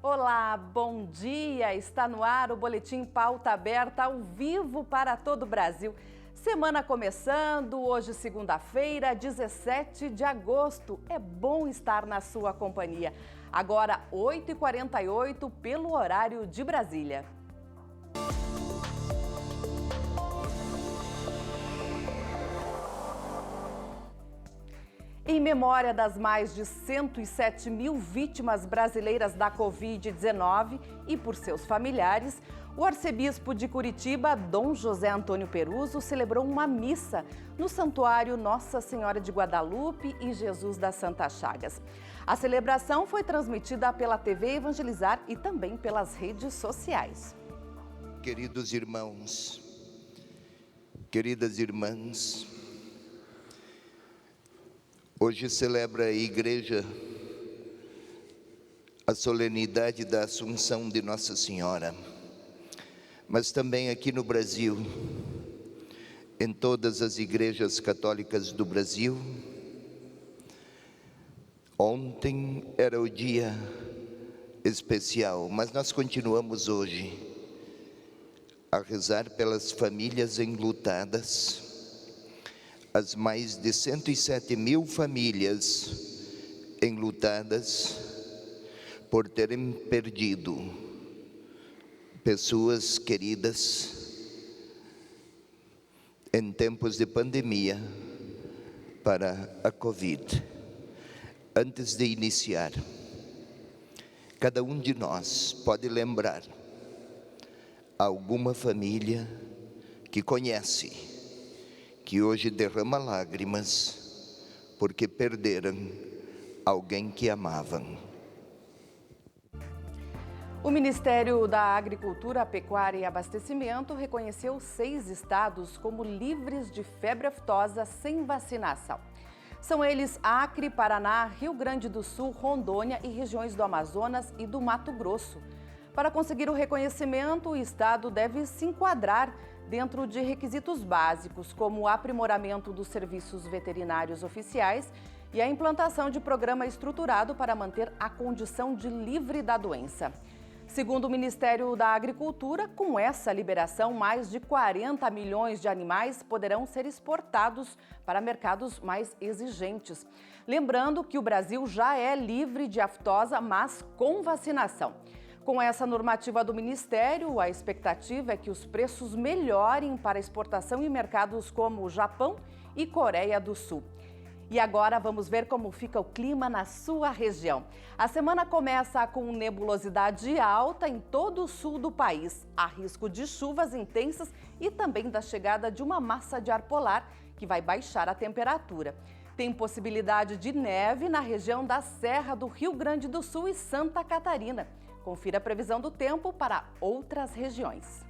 Olá, bom dia! Está no ar o Boletim Pauta Aberta ao vivo para todo o Brasil. Semana começando, hoje segunda-feira, 17 de agosto. É bom estar na sua companhia. Agora 8h48 pelo horário de Brasília. Em memória das mais de 107 mil vítimas brasileiras da Covid-19 e por seus familiares, o arcebispo de Curitiba, Dom José Antônio Peruso, celebrou uma missa no Santuário Nossa Senhora de Guadalupe e Jesus das Santas Chagas. A celebração foi transmitida pela TV Evangelizar e também pelas redes sociais. Queridos irmãos, queridas irmãs, hoje celebra a Igreja a solenidade da Assunção de Nossa Senhora, mas também aqui no Brasil, em todas as igrejas católicas do Brasil, ontem era o dia especial, mas nós continuamos hoje a rezar pelas famílias enlutadas, as mais de 107 mil famílias enlutadas por terem perdido pessoas queridas em tempos de pandemia para a Covid. Antes de iniciar, cada um de nós pode lembrar alguma família que conhece, que hoje derrama lágrimas porque perderam alguém que amavam. O Ministério da Agricultura, Pecuária e Abastecimento reconheceu 6 estados como livres de febre aftosa sem vacinação. São eles Acre, Paraná, Rio Grande do Sul, Rondônia e regiões do Amazonas e do Mato Grosso. Para conseguir o reconhecimento, o estado deve se enquadrar dentro de requisitos básicos, como o aprimoramento dos serviços veterinários oficiais e a implantação de programa estruturado para manter a condição de livre da doença. Segundo o Ministério da Agricultura, com essa liberação, mais de 40 milhões de animais poderão ser exportados para mercados mais exigentes. Lembrando que o Brasil já é livre de aftosa, mas com vacinação. Com essa normativa do Ministério, a expectativa é que os preços melhorem para exportação em mercados como o Japão e Coreia do Sul. E agora vamos ver como fica o clima na sua região. A semana começa com nebulosidade alta em todo o sul do país. Há risco de chuvas intensas e também da chegada de uma massa de ar polar que vai baixar a temperatura. Tem possibilidade de neve na região da Serra do Rio Grande do Sul e Santa Catarina. Confira a previsão do tempo para outras regiões.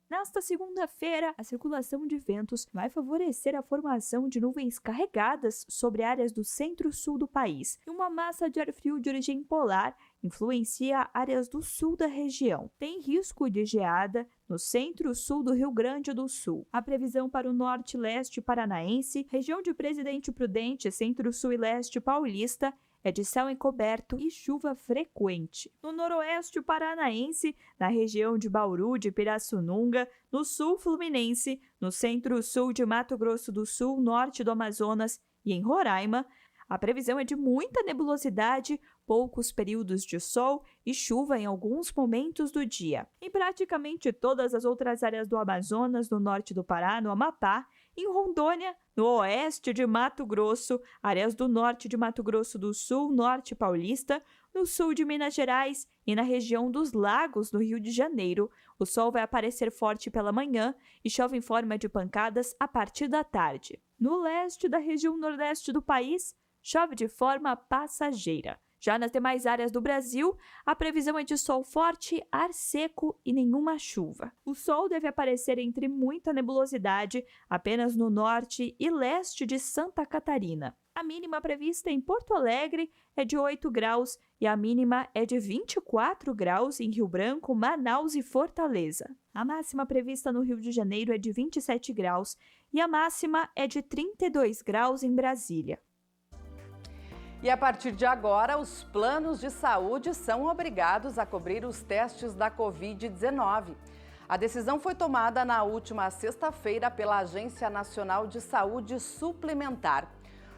Nesta segunda-feira, a circulação de ventos vai favorecer a formação de nuvens carregadas sobre áreas do centro-sul do país. E uma massa de ar frio de origem polar influencia áreas do sul da região. Tem risco de geada no centro-sul do Rio Grande do Sul. A previsão para o norte e leste paranaense, região de Presidente Prudente, centro-sul e leste paulista, é de céu encoberto e chuva frequente. No noroeste paranaense, na região de Bauru, de Pirassununga, no sul fluminense, no centro-sul de Mato Grosso do Sul, norte do Amazonas e em Roraima, a previsão é de muita nebulosidade, poucos períodos de sol e chuva em alguns momentos do dia. Em praticamente todas as outras áreas do Amazonas, no norte do Pará, no Amapá, em Rondônia, no oeste de Mato Grosso, áreas do norte de Mato Grosso do Sul, norte paulista, no sul de Minas Gerais e na região dos Lagos, no Rio de Janeiro, o sol vai aparecer forte pela manhã e chove em forma de pancadas a partir da tarde. No leste da região nordeste do país, chove de forma passageira. Já nas demais áreas do Brasil, a previsão é de sol forte, ar seco e nenhuma chuva. O sol deve aparecer entre muita nebulosidade apenas no norte e leste de Santa Catarina. A mínima prevista em Porto Alegre é de 8 graus e a mínima é de 24 graus em Rio Branco, Manaus e Fortaleza. A máxima prevista no Rio de Janeiro é de 27 graus e a máxima é de 32 graus em Brasília. E a partir de agora, os planos de saúde são obrigados a cobrir os testes da Covid-19. A decisão foi tomada na última sexta-feira pela Agência Nacional de Saúde Suplementar.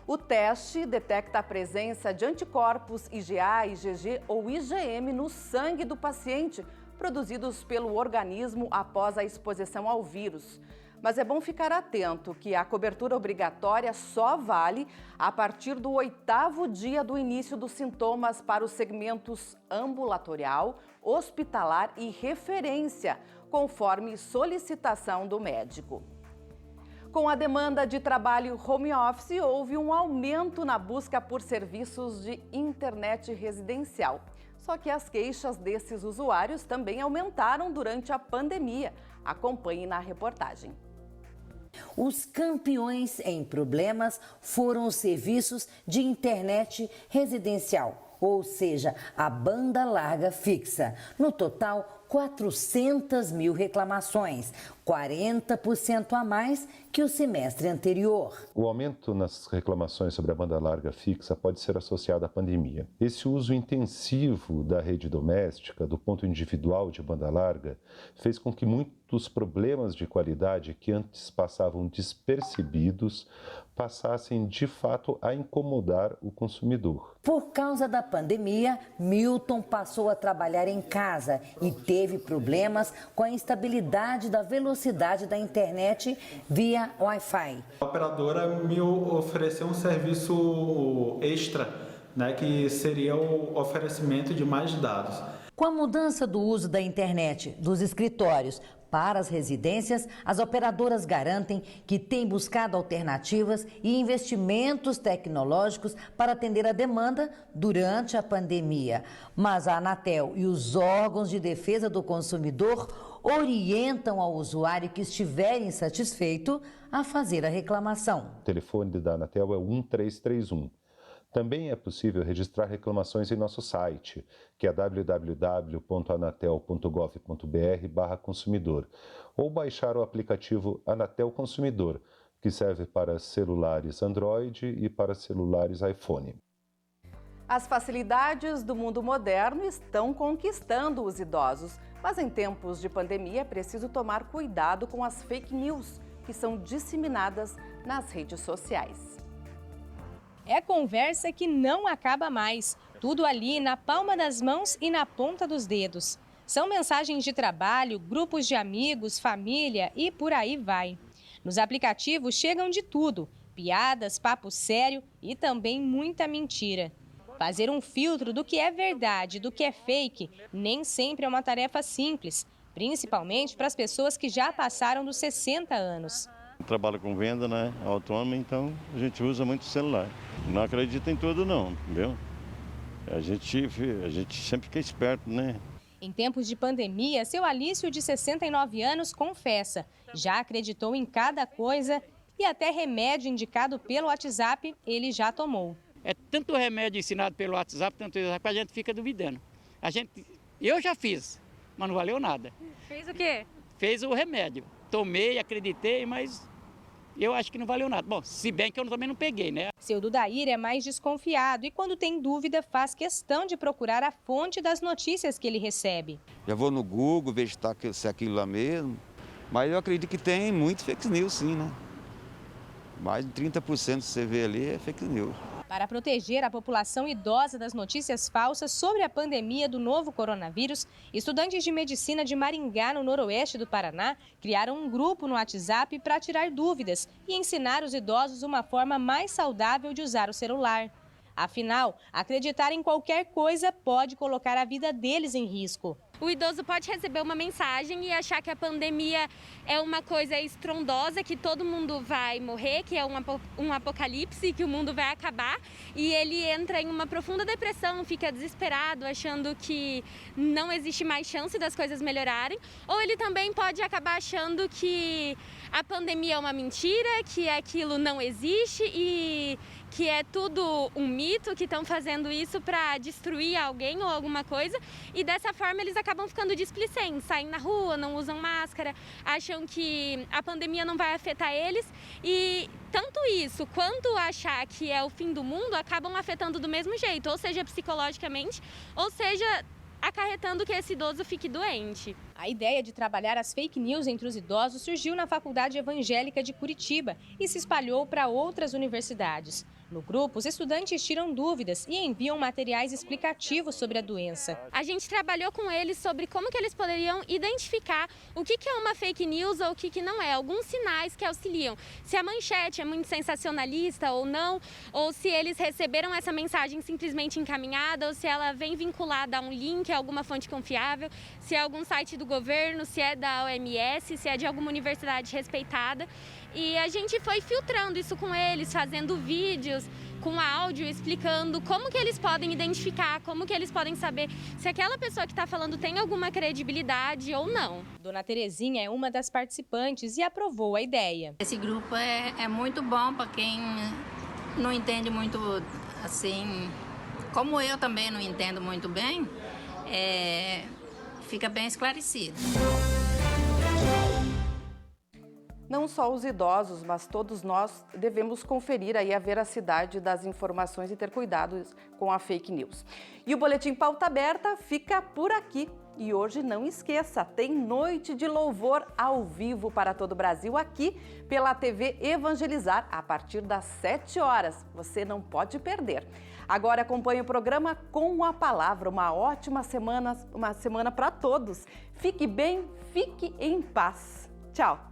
O teste detecta a presença de anticorpos IgA, IgG ou IgM no sangue do paciente, produzidos pelo organismo após a exposição ao vírus. Mas é bom ficar atento que a cobertura obrigatória só vale a partir do 8º dia do início dos sintomas para os segmentos ambulatorial, hospitalar e referência, conforme solicitação do médico. Com a demanda de trabalho home office, houve um aumento na busca por serviços de internet residencial. Só que as queixas desses usuários também aumentaram durante a pandemia. Acompanhe na reportagem. Os campeões em problemas foram os serviços de internet residencial, ou seja, a banda larga fixa. No total, 400 mil reclamações, 40% a mais que o semestre anterior. O aumento nas reclamações sobre a banda larga fixa pode ser associado à pandemia. Esse uso intensivo da rede doméstica, do ponto individual de banda larga, fez com que muitos problemas de qualidade que antes passavam despercebidos passassem de fato a incomodar o consumidor. Por causa da pandemia, Milton passou a trabalhar em casa e teve problemas com a instabilidade da velocidade da internet via Wi-Fi. A operadora me ofereceu um serviço extra, que seria o oferecimento de mais dados. Com a mudança do uso da internet dos escritórios para as residências, as operadoras garantem que têm buscado alternativas e investimentos tecnológicos para atender a demanda durante a pandemia. Mas a Anatel e os órgãos de defesa do consumidor orientam ao usuário que estiver insatisfeito a fazer a reclamação. O telefone da Anatel é 1331. Também é possível registrar reclamações em nosso site, que é www.anatel.gov.br/consumidor, ou baixar o aplicativo Anatel Consumidor, que serve para celulares Android e para celulares iPhone. As facilidades do mundo moderno estão conquistando os idosos, mas em tempos de pandemia é preciso tomar cuidado com as fake news, que são disseminadas nas redes sociais. É conversa que não acaba mais, tudo ali na palma das mãos e na ponta dos dedos. São mensagens de trabalho, grupos de amigos, família e por aí vai. Nos aplicativos chegam de tudo, piadas, papo sério e também muita mentira. Fazer um filtro do que é verdade e do que é fake nem sempre é uma tarefa simples, principalmente para as pessoas que já passaram dos 60 anos. Trabalho com venda, autônoma, então a gente usa muito o celular. Não acredita em tudo não, entendeu? A gente sempre fica esperto, Em tempos de pandemia, seu Alício, de 69 anos, confessa, já acreditou em cada coisa e até remédio indicado pelo WhatsApp ele já tomou. É tanto remédio ensinado pelo WhatsApp, tanto que a gente fica duvidando. Eu já fiz, mas não valeu nada. Fez o quê? Fez o remédio. Tomei, acreditei, mas eu acho que não valeu nada. Bom, se bem que eu também não peguei, Seu Dudair é mais desconfiado e quando tem dúvida faz questão de procurar a fonte das notícias que ele recebe. Já vou no Google, vejo se é aquilo lá mesmo, mas eu acredito que tem muito fake news sim, Mais de 30% que você vê ali é fake news. Para proteger a população idosa das notícias falsas sobre a pandemia do novo coronavírus, estudantes de medicina de Maringá, no noroeste do Paraná, criaram um grupo no WhatsApp para tirar dúvidas e ensinar os idosos uma forma mais saudável de usar o celular. Afinal, acreditar em qualquer coisa pode colocar a vida deles em risco. O idoso pode receber uma mensagem e achar que a pandemia é uma coisa estrondosa, que todo mundo vai morrer, que é um apocalipse, que o mundo vai acabar. E ele entra em uma profunda depressão, fica desesperado, achando que não existe mais chance das coisas melhorarem. Ou ele também pode acabar achando que a pandemia é uma mentira, que aquilo não existe e que é tudo um mito, que estão fazendo isso para destruir alguém ou alguma coisa, e dessa forma eles acabam ficando displicentes, saem na rua, não usam máscara, acham que a pandemia não vai afetar eles, e tanto isso quanto achar que é o fim do mundo acabam afetando do mesmo jeito, ou seja, psicologicamente, ou seja, acarretando que esse idoso fique doente. A ideia de trabalhar as fake news entre os idosos surgiu na Faculdade Evangélica de Curitiba e se espalhou para outras universidades. No grupo, os estudantes tiram dúvidas e enviam materiais explicativos sobre a doença. A gente trabalhou com eles sobre como que eles poderiam identificar o que é uma fake news ou o que não é. Alguns sinais que auxiliam. Se a manchete é muito sensacionalista ou não, ou se eles receberam essa mensagem simplesmente encaminhada, ou se ela vem vinculada a um link, a alguma fonte confiável, se é algum site do governo, se é da OMS, se é de alguma universidade respeitada. E a gente foi filtrando isso com eles, fazendo vídeos com áudio, explicando como que eles podem identificar, como que eles podem saber se aquela pessoa que está falando tem alguma credibilidade ou não. Dona Terezinha é uma das participantes e aprovou a ideia. Esse grupo é muito bom para quem não entende muito, assim, como eu também não entendo muito bem, fica bem esclarecido. Não só os idosos, mas todos nós devemos conferir aí a veracidade das informações e ter cuidado com a fake news. E o Boletim Pauta Aberta fica por aqui. E hoje, não esqueça, tem Noite de Louvor ao vivo para todo o Brasil aqui pela TV Evangelizar a partir das 7 horas. Você não pode perder. Agora acompanhe o programa Com a Palavra. Uma ótima semana para todos. Fique bem, fique em paz. Tchau!